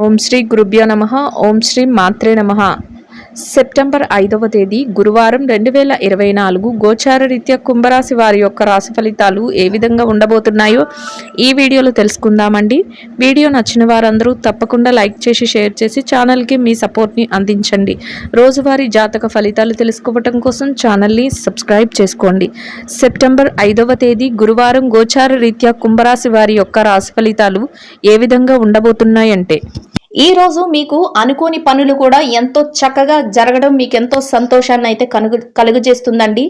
ఓం శ్రీ గురుభ్యో నమః. ఓం శ్రీ మాత్రే నమః. సెప్టెంబర్ 5వ తేదీ గురువారం 2024 గోచార రీత్యా కుంభరాశి వారి యొక్క రాశి ఫలితాలు ఏ విధంగా ఉండబోతున్నాయో ఈ వీడియోలో తెలుసుకుందామండి. వీడియో నచ్చిన వారందరూ తప్పకుండా లైక్ చేసి షేర్ చేసి ఛానల్కి మీ సపోర్ట్ని అందించండి. రోజువారీ జాతక ఫలితాలు తెలుసుకోవటం కోసం ఛానల్ని సబ్స్క్రైబ్ చేసుకోండి. సెప్టెంబర్ 5వ తేదీ గురువారం గోచార రీత్యా కుంభరాశి వారి యొక్క రాశి ఫలితాలు ఏ విధంగా ఉండబోతున్నాయంటే, ఈ రోజు మీకు అనుకోని పనులు కూడా ఎంతో చక్కగా జరగడం మీకు ఎంతో సంతోషాన్ని అయితే కలుగజేస్తుందండి.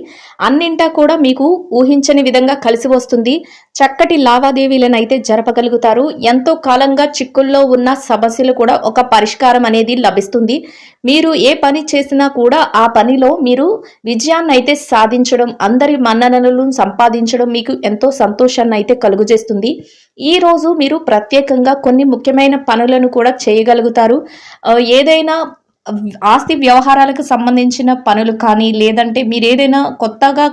అన్నింటా కూడా మీకు ఊహించని విధంగా కలిసి వస్తుంది. చక్కటి లావాదేవీలను అయితే జరపగలుగుతారు. ఎంతో కాలంగా చిక్కుల్లో ఉన్న సమస్యలు కూడా ఒక పరిష్కారం అనేది లభిస్తుంది. మీరు ఏ పని చేసినా కూడా ఆ పనిలో మీరు విజయాన్ని అయితే సాధించడం, అందరి మన్ననలను సంపాదించడం మీకు ఎంతో సంతోషాన్ని అయితే కలుగజేస్తుంది. ఈ రోజు మీరు ప్రత్యేకంగా కొన్ని ముఖ్యమైన పనులను కూడా చేయగలుగుతారు. ఏదైనా ఆస్తి వ్యవహారాలకు సంబంధించిన పనులు కానీ, లేదంటే మీరు ఏదైనా కొత్తగా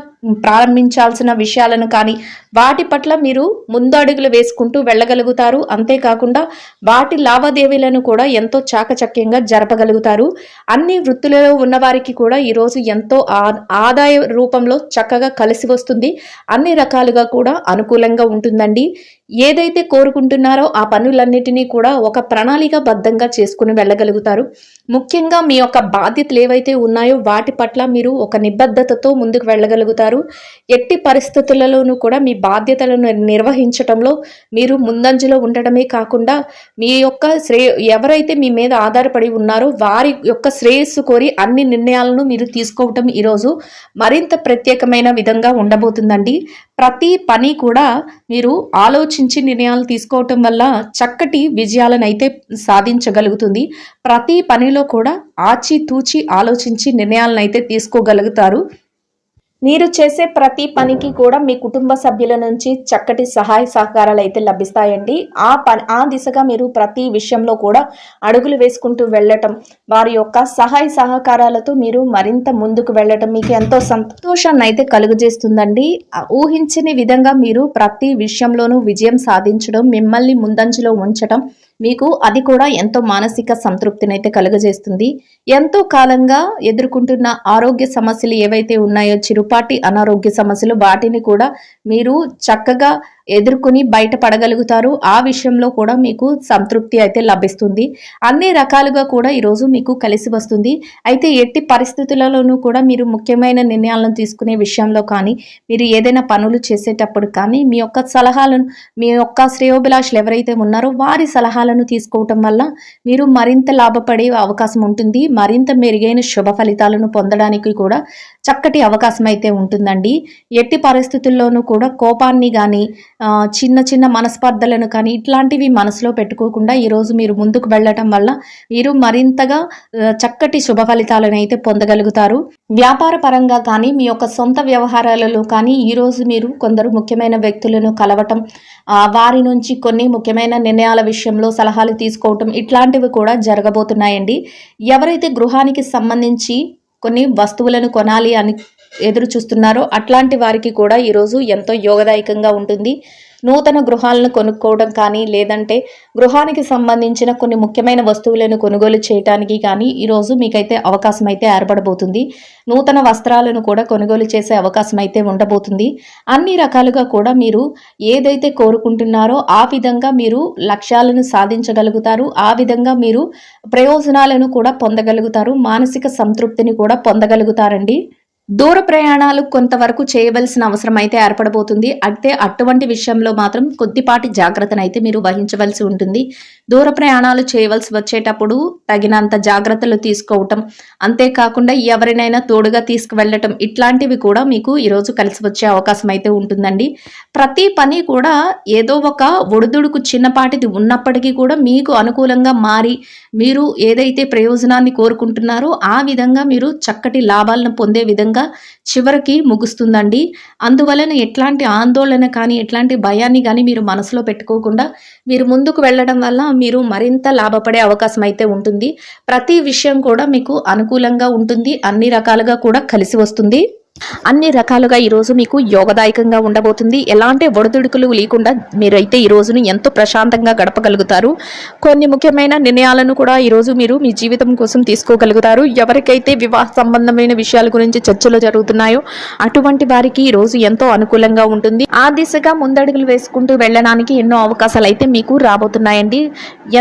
ప్రారంభించాల్సిన విషయాలను కానీ వాటి పట్ల మీరు ముందడుగులు వేసుకుంటూ వెళ్ళగలుగుతారు. అంతేకాకుండా వాటి లావాదేవీలను కూడా ఎంతో చాకచక్యంగా జరపగలుగుతారు. అన్ని వృత్తులలో ఉన్న వారికి కూడా ఈరోజు ఎంతో ఆదాయ రూపంలో చక్కగా కలిసి వస్తుంది. అన్ని రకాలుగా కూడా అనుకూలంగా ఉంటుందండి. ఏదైతే కోరుకుంటున్నారో ఆ పనులన్నిటినీ కూడా ఒక ప్రణాళికాబద్ధంగా చేసుకుని వెళ్ళగలుగుతారు. ముఖ్యంగా మీ యొక్క బాధ్యతలు ఏవైతే ఉన్నాయో వాటి పట్ల మీరు ఒక నిబద్ధతతో ముందుకు వెళ్ళగలుగుతారు. ఎట్టి పరిస్థితులలోనూ కూడా మీ బాధ్యతలను నిర్వహించటంలో మీరు ముందంజలో ఉండటమే కాకుండా మీ యొక్క ఎవరైతే మీ మీద ఆధారపడి ఉన్నారో వారి యొక్క శ్రేయస్సు కోరి అన్ని నిర్ణయాలను మీరు తీసుకోవటం ఈరోజు మరింత ప్రత్యేకమైన విధంగా ఉండబోతుందండి. ప్రతి పని కూడా మీరు ఆలోచించి నిర్ణయాలు తీసుకోవటం వల్ల చక్కటి విజయాలను అయితే సాధించగలుగుతుంది. ప్రతి పనిలో కూడా ఆచితూచి ఆలోచించి నిర్ణయాలను అయితే తీసుకోగలుగుతారు. మీరు చేసే ప్రతి పనికి కూడా మీ కుటుంబ సభ్యుల నుంచి చక్కటి సహాయ సహకారాలు అయితే లభిస్తాయండి. ఆ దిశగా మీరు ప్రతి విషయంలో కూడా అడుగులు వేసుకుంటూ వెళ్ళటం, వారి యొక్క సహాయ సహకారాలతో మీరు మరింత ముందుకు వెళ్ళటం మీకు ఎంతో సంతోషాన్ని అయితే కలుగజేస్తుందండి. ఊహించని విధంగా మీరు ప్రతి విషయంలోనూ విజయం సాధించడం, మిమ్మల్ని ముందంజలో ఉంచటం మీకు అది కూడా ఎంతో మానసిక సంతృప్తిని అయితే కలుగజేస్తుంది. ఎంతో కాలంగా ఎదుర్కొంటున్న ఆరోగ్య సమస్యలు ఏవైతే ఉన్నాయో, చిరుపాటి అనారోగ్య సమస్యలు, వాటిని కూడా మీరు చక్కగా ఎదుర్కొని బయటపడగలుగుతారు. ఆ విషయంలో కూడా మీకు సంతృప్తి అయితే లభిస్తుంది. అన్ని రకాలుగా కూడా ఈరోజు మీకు కలిసి వస్తుంది. అయితే ఎట్టి పరిస్థితులలోనూ కూడా మీరు ముఖ్యమైన నిర్ణయాలను తీసుకునే విషయంలో కానీ, మీరు ఏదైనా పనులు చేసేటప్పుడు కానీ మీ యొక్క సలహాలను, మీ యొక్క శ్రేయోభిలాషులు ఎవరైతే ఉన్నారో వారి సలహాలను తీసుకోవటం వల్ల మీరు మరింత లాభపడే అవకాశం ఉంటుంది. మరింత మెరుగైన శుభ ఫలితాలను పొందడానికి కూడా చక్కటి అవకాశం అయితే ఉంటుందండి. ఎట్టి పరిస్థితుల్లోనూ కూడా కోపాన్ని కానీ, చిన్న చిన్న మనస్పర్ధలను కానీ ఇట్లాంటివి మనసులో పెట్టుకోకుండా ఈరోజు మీరు ముందుకు వెళ్ళటం వల్ల మీరు మరింతగా చక్కటి శుభ ఫలితాలను అయితే పొందగలుగుతారు. వ్యాపార పరంగా కానీ, మీ యొక్క సొంత వ్యవహారాలలో కానీ ఈరోజు మీరు కొందరు ముఖ్యమైన వ్యక్తులను కలవటం, వారి నుంచి కొన్ని ముఖ్యమైన నిర్ణయాల విషయంలో సలహాలు తీసుకోవటం ఇట్లాంటివి కూడా జరగబోతున్నాయండి. ఎవరైతే గృహానికి సంబంధించి కొన్ని వస్తువులను కొనాలి అని ఎదురు చూస్తున్నారో అట్లాంటి వారికి కూడా ఈరోజు ఎంతో యోగదాయకంగా ఉంటుంది. నూతన గృహాలను కొనుక్కోవడం కానీ, లేదంటే గృహానికి సంబంధించిన కొన్ని ముఖ్యమైన వస్తువులను కొనుగోలు చేయడానికి కానీ ఈరోజు మీకైతే అవకాశం అయితే ఏర్పడబోతుంది. నూతన వస్త్రాలను కూడా కొనుగోలు చేసే అవకాశం అయితే ఉండబోతుంది. అన్ని రకాలుగా కూడా మీరు ఏదైతే కోరుకుంటున్నారో ఆ విధంగా మీరు లక్ష్యాలను సాధించగలుగుతారు. ఆ విధంగా మీరు ప్రయోజనాలను కూడా పొందగలుగుతారు. మానసిక సంతృప్తిని కూడా పొందగలుగుతారండి. దూర ప్రయాణాలు కొంతవరకు చేయవలసిన అవసరం అయితే ఏర్పడబోతుంది. అయితే అటువంటి విషయంలో మాత్రం కొద్దిపాటి జాగ్రత్తను అయితే మీరు వహించవలసి ఉంటుంది. దూర ప్రయాణాలు చేయవలసి వచ్చేటప్పుడు తగినంత జాగ్రత్తలు తీసుకోవటం, అంతేకాకుండా ఎవరినైనా తోడుగా తీసుకువెళ్ళటం ఇట్లాంటివి కూడా మీకు ఈరోజు కలిసి వచ్చే అవకాశం అయితే ఉంటుందండి. ప్రతి పని కూడా ఏదో ఒక ఒడిదుడుకు చిన్నపాటిది ఉన్నప్పటికీ కూడా మీకు అనుకూలంగా మారి మీరు ఏదైతే ప్రయోజనాన్ని కోరుకుంటున్నారో ఆ విధంగా మీరు చక్కటి లాభాలను పొందే విధంగా చివరికి ముగుస్తుందండి. అందువలన ఎట్లాంటి ఆందోళన కానీ, ఎట్లాంటి భయాన్ని కానీ మీరు మనసులో పెట్టుకోకుండా మీరు ముందుకు వెళ్ళడం వల్ల మీరు మరింత లాభపడే అవకాశం అయితే ఉంటుంది. ప్రతి విషయం కూడా మీకు అనుకూలంగా ఉంటుంది. అన్ని రకాలుగా కూడా కలిసి వస్తుంది. అన్ని రకాలుగా ఈరోజు మీకు యోగదాయకంగా ఉండబోతుంది. ఎలాంటి ఒడిదుడుకులు లేకుండా మీరైతే ఈ రోజును ఎంతో ప్రశాంతంగా గడపగలుగుతారు. కొన్ని ముఖ్యమైన నిర్ణయాలను కూడా ఈరోజు మీరు మీ జీవితం కోసం తీసుకోగలుగుతారు. ఎవరికైతే వివాహ సంబంధమైన విషయాల గురించి చర్చలు జరుగుతున్నాయో అటువంటి వారికి ఈ రోజు ఎంతో అనుకూలంగా ఉంటుంది. ఆ దిశగా ముందడుగులు వేసుకుంటూ వెళ్ళడానికి ఎన్నో అవకాశాలు అయితే మీకు రాబోతున్నాయండి.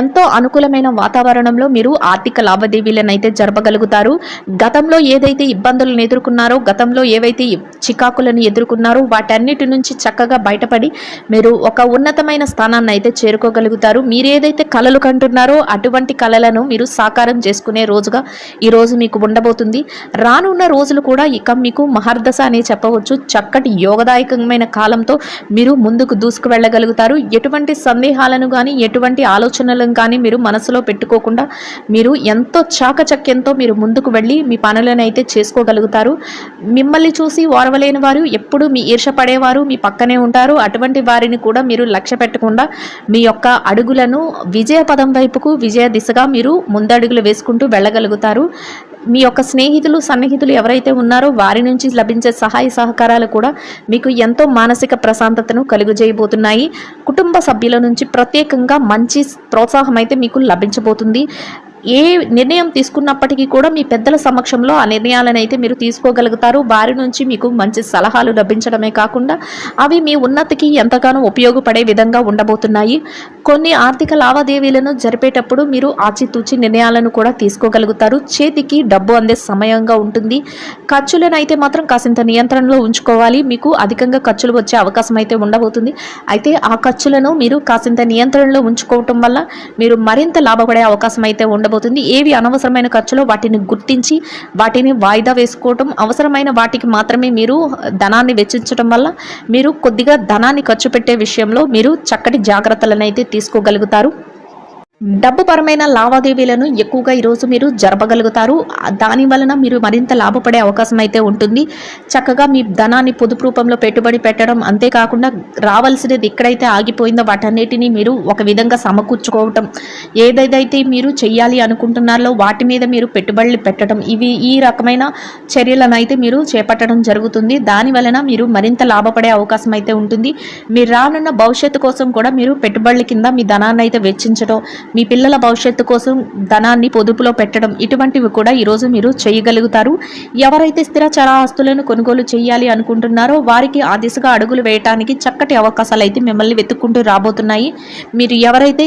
ఎంతో అనుకూలమైన వాతావరణంలో మీరు ఆర్థిక లావాదేవీలను అయితే జరపగలుగుతారు. గతంలో ఏదైతే ఇబ్బందులను ఎదుర్కొన్నారో, గతంలో ఏవైతే చికాకులను ఎదుర్కొన్నారో వాటన్నిటి నుంచి చక్కగా బయటపడి మీరు ఒక ఉన్నతమైన స్థానాన్ని అయితే చేరుకోగలుగుతారు. మీరు ఏదైతే కలలు కంటున్నారో అటువంటి కలలను మీరు సాకారం చేసుకునే రోజుగా ఈ రోజు మీకు ఉండబోతుంది. రానున్న రోజులు కూడా ఇక మీకు మహర్దశ అని చెప్పవచ్చు. చక్కటి యోగదాయకమైన కాలంతో మీరు ముందుకు దూసుకు వెళ్ళగలుగుతారు. ఎటువంటి సందేహాలను కానీ ఎటువంటి ఆలోచనలను కానీ మీరు మనసులో పెట్టుకోకుండా మీరు ఎంతో చాకచక్యంతో మీరు ముందుకు వెళ్ళి మీ పనులను అయితే చేసుకోగలుగుతారు. మిమ్మల్ని చూసి ఓర్వలేని వారు, ఎప్పుడు మీ ఈర్ష పడేవారు మీ పక్కనే ఉంటారు. అటువంటి వారిని కూడా మీరు లక్ష్య పెట్టకుండా మీ యొక్క అడుగులను విజయ పదం వైపుకు, విజయ దిశగా మీరు ముందడుగులు వేసుకుంటూ వెళ్ళగలుగుతారు. మీ యొక్క స్నేహితులు, సన్నిహితులు ఎవరైతే ఉన్నారో వారి నుంచి లభించే సహాయ సహకారాలు కూడా మీకు ఎంతో మానసిక ప్రశాంతతను కలుగజేయబోతున్నాయి. కుటుంబ సభ్యుల నుంచి ప్రత్యేకంగా మంచి ప్రోత్సాహం అయితే మీకు లభించబోతుంది. ఏ నిర్ణయం తీసుకున్నప్పటికీ కూడా మీ పెద్దల సమక్షంలో ఆ నిర్ణయాలను అయితే మీరు తీసుకోగలుగుతారు. వారి నుంచి మీకు మంచి సలహాలు లభించడమే కాకుండా అవి మీ ఉన్నతికి ఎంతగానో ఉపయోగపడే విధంగా ఉండబోతున్నాయి. కొన్ని ఆర్థిక లావాదేవీలను జరిపేటప్పుడు మీరు ఆచితూచి నిర్ణయాలను కూడా తీసుకోగలుగుతారు. చేతికి డబ్బు అందే సమయంగా ఉంటుంది. ఖర్చులను అయితే మాత్రం కాసింత నియంత్రణలో ఉంచుకోవాలి. మీకు అధికంగా ఖర్చులు వచ్చే అవకాశం అయితే ఉండబోతుంది. అయితే ఆ ఖర్చులను మీరు కాసింత నియంత్రణలో ఉంచుకోవటం వల్ల మీరు మరింత లాభపడే అవకాశం అయితే ఉండబోతుంది. ఏవి అనవసరమైన ఖర్చులో వాటిని గుర్తించి వాటిని వాయిదా వేసుకోవటం, అవసరమైన వాటికి మాత్రమే మీరు ధనాన్ని వెచ్చించడం వల్ల మీరు కొద్దిగా ధనాన్ని ఖర్చు పెట్టే విషయంలో మీరు చక్కటి జాగ్రత్తలను అయితే తీసుకోగలుగుతారు. డబ్బు పరమైన లావాదేవీలను ఎక్కువగా ఈరోజు మీరు జరపగలుగుతారు. దాని వలన మీరు మరింత లాభపడే అవకాశం అయితే ఉంటుంది. చక్కగా మీ ధనాన్ని పొదుపు రూపంలో పెట్టుబడి పెట్టడం, అంతేకాకుండా రావాల్సినది ఎక్కడైతే ఆగిపోయిందో వాటన్నిటిని మీరు ఒక విధంగా సమకూర్చుకోవటం, ఏదైతే మీరు చెయ్యాలి అనుకుంటున్నారో వాటి మీద మీరు పెట్టుబడులు పెట్టడం, ఈ రకమైన చర్యలను అయితే మీరు చేపట్టడం జరుగుతుంది. దాని వలన మీరు మరింత లాభపడే అవకాశం అయితే ఉంటుంది. మీరు రానున్న భవిష్యత్తు కోసం కూడా మీరు పెట్టుబడుల కింద మీ ధనాన్ని అయితే వెచ్చించడం, మీ పిల్లల భవిష్యత్తు కోసం ధనాన్ని పొదుపులో పెట్టడం, ఇటువంటివి కూడా ఈరోజు మీరు చేయగలుగుతారు. ఎవరైతే స్థిరచర ఆస్తులను కొనుగోలు చేయాలి అనుకుంటున్నారో వారికి ఆ దిశగా అడుగులు వేయడానికి చక్కటి అవకాశాలు అయితే మిమ్మల్ని వెతుక్కుంటూ రాబోతున్నాయి. మీరు ఎవరైతే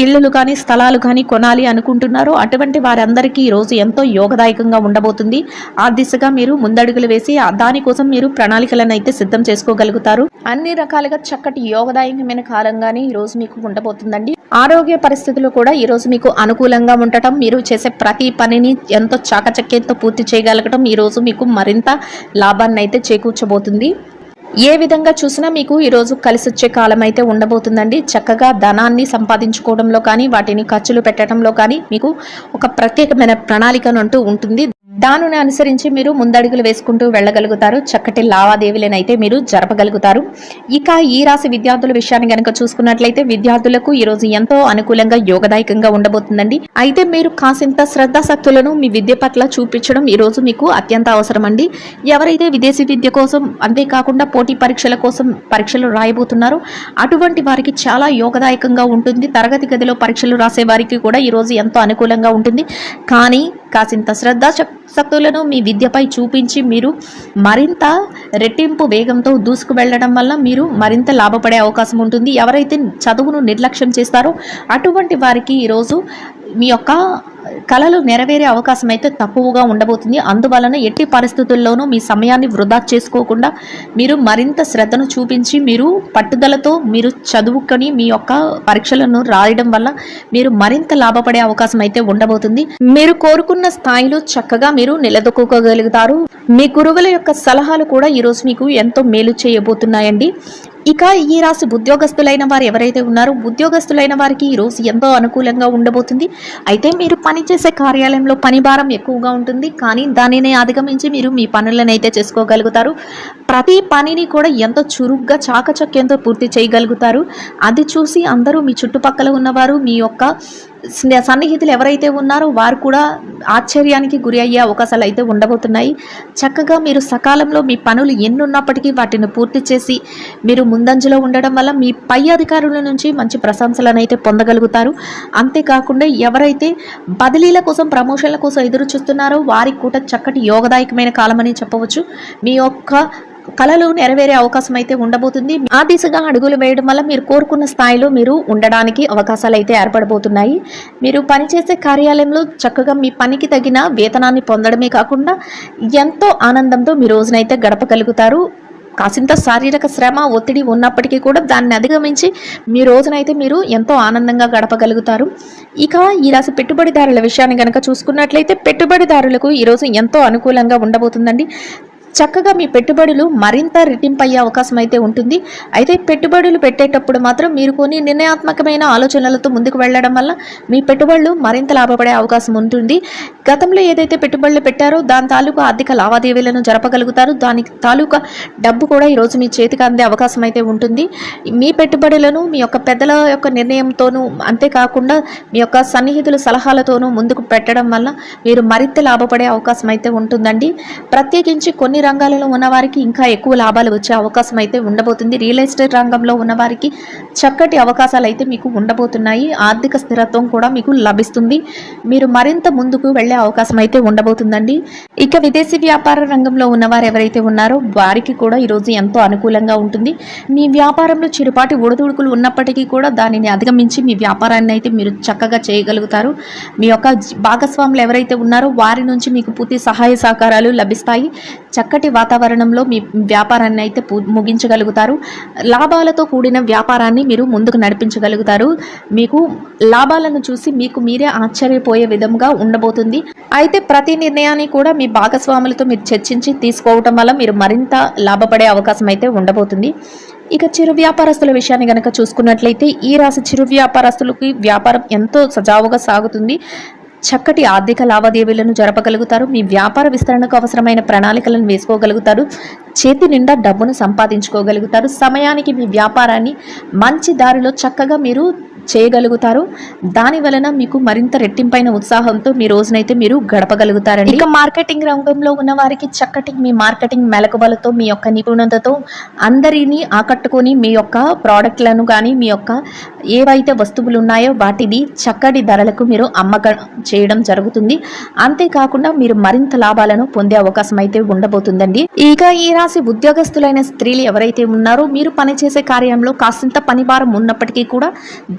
ఇళ్ళు కానీ స్థలాలు కానీ కొనాలి అనుకుంటున్నారో అటువంటి వారందరికీ ఈరోజు ఎంతో యోగదాయకంగా ఉండబోతుంది. ఆ దిశగా మీరు ముందడుగులు వేసి దానికోసం మీరు ప్రణాళికలను అయితే సిద్ధం చేసుకోగలుగుతారు. అన్ని రకాలుగా చక్కటి యోగదాయకమైన కాలంగానే ఈరోజు మీకు ఉండబోతుందండి. ఆరోగ్య పరిస్థితులు కూడా ఈరోజు మీకు అనుకూలంగా ఉండటం, మీరు చేసే ప్రతి పనిని ఎంతో చాకచక్యంతో పూర్తి చేయగలగటం ఈరోజు మీకు మరింత లాభాన్ని అయితే చేకూర్చబోతుంది. ఏ విధంగా చూసినా మీకు ఈరోజు కలిసి వచ్చే కాలం అయితే ఉండబోతుందండి. చక్కగా ధనాన్ని సంపాదించుకోవడంలో కానీ వాటిని ఖర్చులు పెట్టడంలో కానీ మీకు ఒక ప్రత్యేకమైన ప్రణాళికను అంటూ ఉంటుంది. దానిని అనుసరించి మీరు ముందడుగులు వేసుకుంటూ వెళ్ళగలుగుతారు. చక్కటి లావాదేవీలను అయితే మీరు జరపగలుగుతారు. ఇక ఈ రాశి విద్యార్థుల విషయాన్ని కనుక చూసుకున్నట్లయితే విద్యార్థులకు ఈరోజు ఎంతో అనుకూలంగా యోగదాయకంగా ఉండబోతుందండి. అయితే మీరు కాసింత శ్రద్ధాశక్తులను మీ విద్య పట్ల చూపించడం ఈరోజు మీకు అత్యంత అవసరం అండి. ఎవరైతే విదేశీ విద్య కోసం, అంతేకాకుండా పోటీ పరీక్షల కోసం పరీక్షలు రాయబోతున్నారో అటువంటి వారికి చాలా యోగదాయకంగా ఉంటుంది. తరగతి గదిలో పరీక్షలు రాసే వారికి కూడా ఈరోజు ఎంతో అనుకూలంగా ఉంటుంది. కానీ కాసింత శ్రద్ధాశక్తులను మీ విద్యపై చూపించి మీరు మరింత రెట్టింపు వేగంతో దూసుకు వెళ్ళడం వల్ల మీరు మరింత లాభపడే అవకాశం ఉంటుంది. ఎవరైతే చదువును నిర్లక్ష్యం చేస్తారో అటువంటి వారికి ఈరోజు మీ యొక్క కలలు నెరవేరే అవకాశం అయితే తక్కువగా ఉండబోతుంది. అందువలన ఎట్టి పరిస్థితుల్లోనూ మీ సమయాన్ని వృధా చేసుకోకుండా మీరు మరింత శ్రద్ధను చూపించి మీరు పట్టుదలతో మీరు చదువుకొని మీ యొక్క పరీక్షలను రాయడం వల్ల మీరు మరింత లాభపడే అవకాశం అయితే ఉండబోతుంది. మీరు కోరుకున్న స్థాయిలో చక్కగా మీరు నిలదొక్కుకోగలుగుతారు. మీ గురువుల యొక్క సలహాలు కూడా ఈరోజు మీకు ఎంతో మేలు చేయబోతున్నాయండి. ఇక ఈ రాశి ఉద్యోగస్తులైన వారు ఎవరైతే ఉన్నారో ఉద్యోగస్తులైన వారికి ఈరోజు ఎంతో అనుకూలంగా ఉండబోతుంది. అయితే మీరు పనిచేసే కార్యాలయంలో పని భారం ఎక్కువగా ఉంటుంది. కానీ దానిని అధిగమించి మీరు మీ పనులను అయితే చేసుకోగలుగుతారు. ప్రతి పనిని కూడా ఎంతో చురుగ్గా చాకచక్యంతో పూర్తి చేయగలుగుతారు. అది చూసి అందరూ మీ చుట్టుపక్కల ఉన్నవారు మీ యొక్క సన్నిహితులు ఎవరైతే ఉన్నారో వారు కూడా ఆశ్చర్యానికి గురి అయ్యే అవకాశాలు అయితే ఉండబోతున్నాయి. చక్కగా మీరు సకాలంలో మీ పనులు ఎన్నున్నప్పటికీ వాటిని పూర్తి చేసి మీరు ముందంజలో ఉండడం వల్ల మీ పై అధికారుల నుంచి మంచి ప్రశంసలను అయితే పొందగలుగుతారు. అంతేకాకుండా ఎవరైతే బదిలీల కోసం, ప్రమోషన్ల కోసం ఎదురు చూస్తున్నారో వారికి కూడా చక్కటి యోగదాయకమైన కాలమని చెప్పవచ్చు. మీ యొక్క కళలు నెరవేరే అవకాశం అయితే ఉండబోతుంది. ఆ దిశగా అడుగులు వేయడం వల్ల మీరు కోరుకున్న స్థాయిలో మీరు ఉండడానికి అవకాశాలు అయితే ఏర్పడబోతున్నాయి. మీరు పనిచేసే కార్యాలయంలో చక్కగా మీ పనికి తగిన వేతనాన్ని పొందడమే కాకుండా ఎంతో ఆనందంతో మీ రోజునైతే గడపగలుగుతారు. కాసింత శారీరక శ్రమ, ఒత్తిడి ఉన్నప్పటికీ కూడా దాన్ని అధిగమించి మీ రోజునైతే మీరు ఎంతో ఆనందంగా గడపగలుగుతారు. ఇక ఈ రాశి పెట్టుబడిదారుల విషయాన్ని కనుక చూసుకున్నట్లయితే పెట్టుబడిదారులకు ఈరోజు ఎంతో అనుకూలంగా ఉండబోతుందండి. చక్కగా మీ పెట్టుబడులు మరింత రెట్టింపు అయ్యే అవకాశం అయితే ఉంటుంది. అయితే పెట్టుబడులు పెట్టేటప్పుడు మాత్రం మీరు కొన్ని నిర్ణయాత్మకమైన ఆలోచనలతో ముందుకు వెళ్ళడం వల్ల మీ పెట్టుబడులు మరింత లాభపడే అవకాశం ఉంటుంది. గతంలో ఏదైతే పెట్టుబడులు పెట్టారో దాని తాలూకా ఆర్థిక లావాదేవీలను జరపగలుగుతారు. దానికి తాలూకా డబ్బు కూడా ఈరోజు మీ చేతికి అందే అవకాశం అయితే ఉంటుంది. మీ పెట్టుబడులను మీ యొక్క పెద్దల యొక్క నిర్ణయంతోనూ, అంతేకాకుండా మీ యొక్క సన్నిహితుల సలహాలతోనూ ముందుకు పెట్టడం వల్ల మీరు మరింత లాభపడే అవకాశం అయితే ఉంటుందండి. ప్రత్యేకించి కొన్ని రంగాలలో ఉన్నవారికి ఇంకా ఎక్కువ లాభాలు వచ్చే అవకాశం అయితే ఉండబోతుంది. రియల్ ఎస్టేట్ రంగంలో ఉన్నవారికి చక్కటి అవకాశాలు అయితే మీకు ఉండబోతున్నాయి. ఆర్థిక స్థిరత్వం కూడా మీకు లభిస్తుంది. మీరు మరింత ముందుకు వెళ్ళే అవకాశం అయితే ఉండబోతుందండి. ఇక విదేశీ వ్యాపార రంగంలో ఉన్నవారు ఎవరైతే ఉన్నారో వారికి కూడా ఈరోజు ఎంతో అనుకూలంగా ఉంటుంది. మీ వ్యాపారంలో చిరుపాటి ఒడిదుడుకులు ఉన్నప్పటికీ కూడా దానిని అధిగమించి మీ వ్యాపారాన్ని అయితే మీరు చక్కగా చేయగలుగుతారు. మీ యొక్క భాగస్వాములు ఎవరైతే ఉన్నారో వారి నుంచి మీకు పూర్తి సహాయ సహకారాలు లభిస్తాయి. చక్కటి వాతావరణంలో మీ వ్యాపారాన్ని అయితే ముగించగలుగుతారు. లాభాలతో కూడిన వ్యాపారాన్ని మీరు ముందుకు నడిపించగలుగుతారు. మీకు లాభాలను చూసి మీకు మీరే ఆశ్చర్యపోయే విధంగా ఉండబోతుంది. అయితే ప్రతి నిర్ణయాన్ని కూడా మీ భాగస్వాములతో మీరు చర్చించి తీసుకోవటం వల్ల మీరు మరింత లాభపడే అవకాశం అయితే ఉండబోతుంది. ఇక చిరు వ్యాపారస్తుల విషయాన్ని కనుక చూసుకున్నట్లయితే ఈ రాశి చిరు వ్యాపారస్తులకి వ్యాపారం ఎంతో సజావుగా సాగుతుంది. చక్కటి ఆర్థిక లావాదేవీలను జరపగలుగుతారు. మీ వ్యాపార విస్తరణకు అవసరమైన ప్రణాళికలను వేసుకోగలుగుతారు. చేతి నిండా డబ్బును సంపాదించుకోగలుగుతారు. సమయానికి మీ వ్యాపారాన్ని మంచి దారిలో చక్కగా మీరు చేయగలుగుతారు. దాని వలన మీకు మరింత రెట్టింపైన ఉత్సాహంతో మీ రోజునైతే మీరు గడపగలుగుతారండి. ఇక మార్కెటింగ్ రంగంలో ఉన్న వారికి చక్కటి మీ మార్కెటింగ్ మెలకువలతో, మీ యొక్క నిపుణతతో అందరినీ ఆకట్టుకొని మీ యొక్క ప్రోడక్ట్లను కానీ, మీ యొక్క ఏవైతే వస్తువులు ఉన్నాయో వాటిని చక్కటి ధరలకు మీరు అమ్మకం చేయడం జరుగుతుంది. అంతేకాకుండా మీరు మరింత లాభాలను పొందే అవకాశం అయితే ఉండబోతుందండి. ఇక ఈ రాశి ఉద్యోగస్తులైన స్త్రీలు ఎవరైతే ఉన్నారో మీరు పనిచేసే కార్యంలో కాసింత పనిభారం ఉన్నప్పటికీ కూడా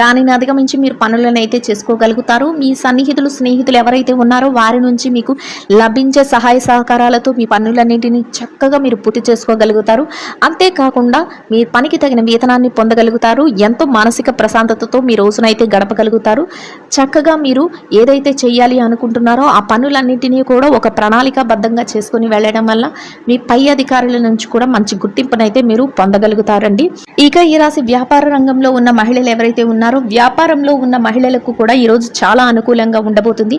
దానిని అధిగమించి మీరు పనులను అయితే చేసుకోగలుగుతారు. మీ సన్నిహితులు, స్నేహితులు ఎవరైతే ఉన్నారో వారి నుంచి మీకు లభించే సహాయ సహకారాలతో మీ పనులన్నింటినీ చక్కగా మీరు పూర్తి చేసుకోగలుగుతారు. అంతేకాకుండా మీ పనికి తగిన వేతనాన్ని పొందగలుగుతారు. ఎంతో మానసిక ప్రశాంతతతో మీ రోజునైతే గడపగలుగుతారు. చక్కగా మీరు ఏదైతే చేయాలి అనుకుంటున్నారో ఆ పనులన్నింటినీ కూడా ఒక ప్రణాళికాబద్ధంగా చేసుకుని వెళ్ళడం వల్ల మీ పై అధికారుల నుంచి కూడా మంచి గుర్తింపునైతే మీరు పొందగలుగుతారండి. ఇక ఈ రాశి వ్యాపార రంగంలో ఉన్న మహిళలు ఎవరైతే ఉన్నారో వ్యాపారంలో ఉన్న మహిళలకు కూడా ఈరోజు చాలా అనుకూలంగా ఉండబోతుంది.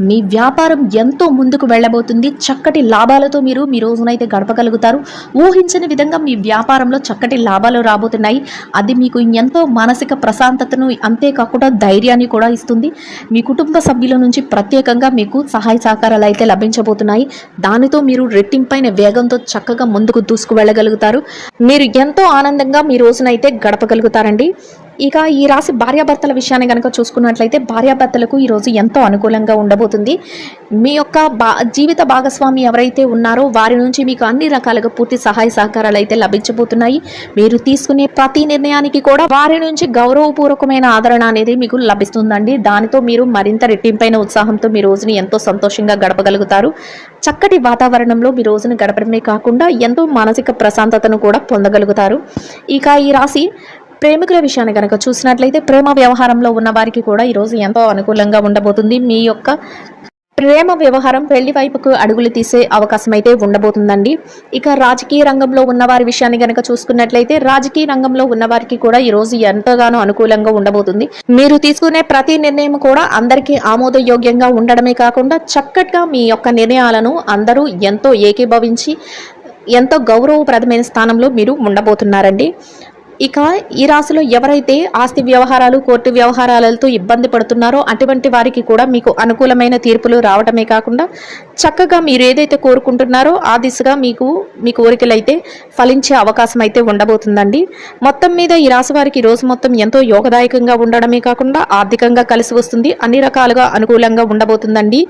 మీ వ్యాపారం ఎంతో ముందుకు వెళ్ళబోతుంది. చక్కటి లాభాలతో మీరు మీ రోజునైతే గడపగలుగుతారు. ఊహించని విధంగా మీ వ్యాపారంలో చక్కటి లాభాలు రాబోతున్నాయి. అది మీకు ఎంతో మానసిక ప్రశాంతతను, అంతేకాకుండా ధైర్యాన్ని కూడా ఇస్తుంది. మీ కుటుంబ సభ్యుల నుంచి ప్రత్యేకంగా మీకు సహాయ సహకారాలు అయితే లభించబోతున్నాయి. దానితో మీరు రెట్టింపైన వేగంతో చక్కగా ముందుకు దూసుకు వెళ్ళగలుగుతారు. మీరు ఎంతో ఆనందంగా మీ రోజునైతే గడపగలుగుతారండి. ఇక ఈ రాశి భార్యాభర్తల విషయాన్ని కనుక చూసుకున్నట్లయితే భార్యాభర్తలకు ఈరోజు ఎంతో అనుకూలంగా ఉండబోతుంది. మీ యొక్క జీవిత భాగస్వామి ఎవరైతే ఉన్నారో వారి నుంచి మీకు అన్ని రకాలుగా పూర్తి సహాయ సహకారాలు అయితే లభించబోతున్నాయి. మీరు తీసుకునే ప్రతి నిర్ణయానికి కూడా వారి నుంచి గౌరవపూర్వకమైన ఆదరణ అనేది మీకు లభిస్తుందండి. దానితో మీరు మరింత రెట్టింపైన ఉత్సాహంతో మీ రోజుని ఎంతో సంతోషంగా గడపగలుగుతారు. చక్కటి వాతావరణంలో మీ రోజును గడపడమే కాకుండా ఎంతో మానసిక ప్రశాంతతను కూడా పొందగలుగుతారు. ఇక ఈ రాశి ప్రేమికుల విషయాన్ని కనుక చూసినట్లయితే ప్రేమ వ్యవహారంలో ఉన్న వారికి కూడా ఈరోజు ఎంతో అనుకూలంగా ఉండబోతుంది. మీ యొక్క ప్రేమ వ్యవహారం పెళ్లి వైపుకు అడుగులు తీసే అవకాశం అయితే ఉండబోతుందండి. ఇక రాజకీయ రంగంలో ఉన్న వారి విషయాన్ని కనుక చూసుకున్నట్లయితే రాజకీయ రంగంలో ఉన్న వారికి కూడా ఈ రోజు ఎంతగానో అనుకూలంగా ఉండబోతుంది. మీరు తీసుకునే ప్రతి నిర్ణయం కూడా అందరికీ ఆమోదయోగ్యంగా ఉండడమే కాకుండా చక్కగా మీ యొక్క నిర్ణయాలను అందరూ ఎంతో ఏకీభవించి ఎంతో గౌరవప్రదమైన స్థానంలో మీరు ఉండబోతున్నారండి. ఇక ఈ రాశిలో ఎవరైతే ఆస్తి వ్యవహారాలు కోర్టు వ్యవహారాలతో ఇబ్బంది పడుతున్నారో అటువంటి వారికి కూడా మీకు అనుకూలమైన తీర్పులు రావటమే కాకుండా చక్కగా మీరు ఏదైతే కోరుకుంటున్నారో ఆ దిశగా మీ కోరికలు అయితే ఫలించే అవకాశం అయితే ఉండబోతుందండి. మొత్తం మీద ఈ రాశి వారికి రోజు మొత్తం ఎంతో యోగదాయకంగా ఉండడమే కాకుండా ఆర్థికంగా కలిసి వస్తుంది, అన్ని రకాలుగా అనుకూలంగా ఉండబోతుందండి.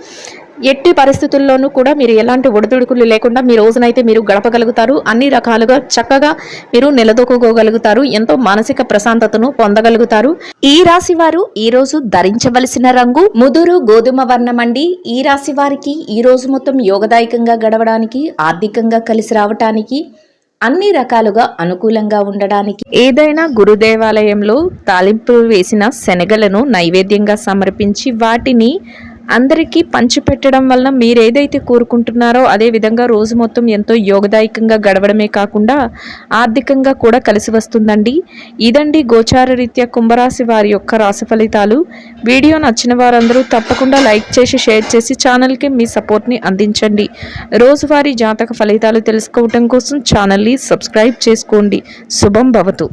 ఎట్టి పరిస్థితుల్లోనూ కూడా మీరు ఎలాంటి ఒడిదుడుకులు లేకుండా మీ రోజునైతే మీరు గడపగలుగుతారు. అన్ని రకాలుగా చక్కగా మీరు నిలదొక్కుకోగలుగుతారు. ఎంతో మానసిక ప్రశాంతతను పొందగలుగుతారు. ఈ రాశి వారు ఈ రోజు ధరించవలసిన రంగు ముదురు గోధుమ వర్ణం అండి. ఈ రాశి వారికి ఈ రోజు మొత్తం యోగదాయకంగా గడవడానికి, ఆర్థికంగా కలిసి రావటానికి, అన్ని రకాలుగా అనుకూలంగా ఉండడానికి ఏదైనా గురు దేవాలయంలో తాలింపు వేసిన శనగలను నైవేద్యంగా సమర్పించి వాటిని అందరికీ పంచిపెట్టడం వలన మీరు ఏదైతే కోరుకుంటున్నారో అదే విధంగా రోజు మొత్తం ఎంతో యోగదాయకంగా గడవడమే కాకుండా ఆర్థికంగా కూడా కలిసి వస్తుందండి. ఇదండి గోచార రీత్యా కుంభరాశి వారి యొక్క రాశి ఫలితాలు. వీడియో నచ్చిన వారందరూ తప్పకుండా లైక్ చేసి షేర్ చేసి ఛానల్కి మీ సపోర్ట్ని అందించండి. రోజువారీ జాతక ఫలితాలు తెలుసుకోవడం కోసం ఛానల్ని సబ్స్క్రైబ్ చేసుకోండి. శుభం భవతు.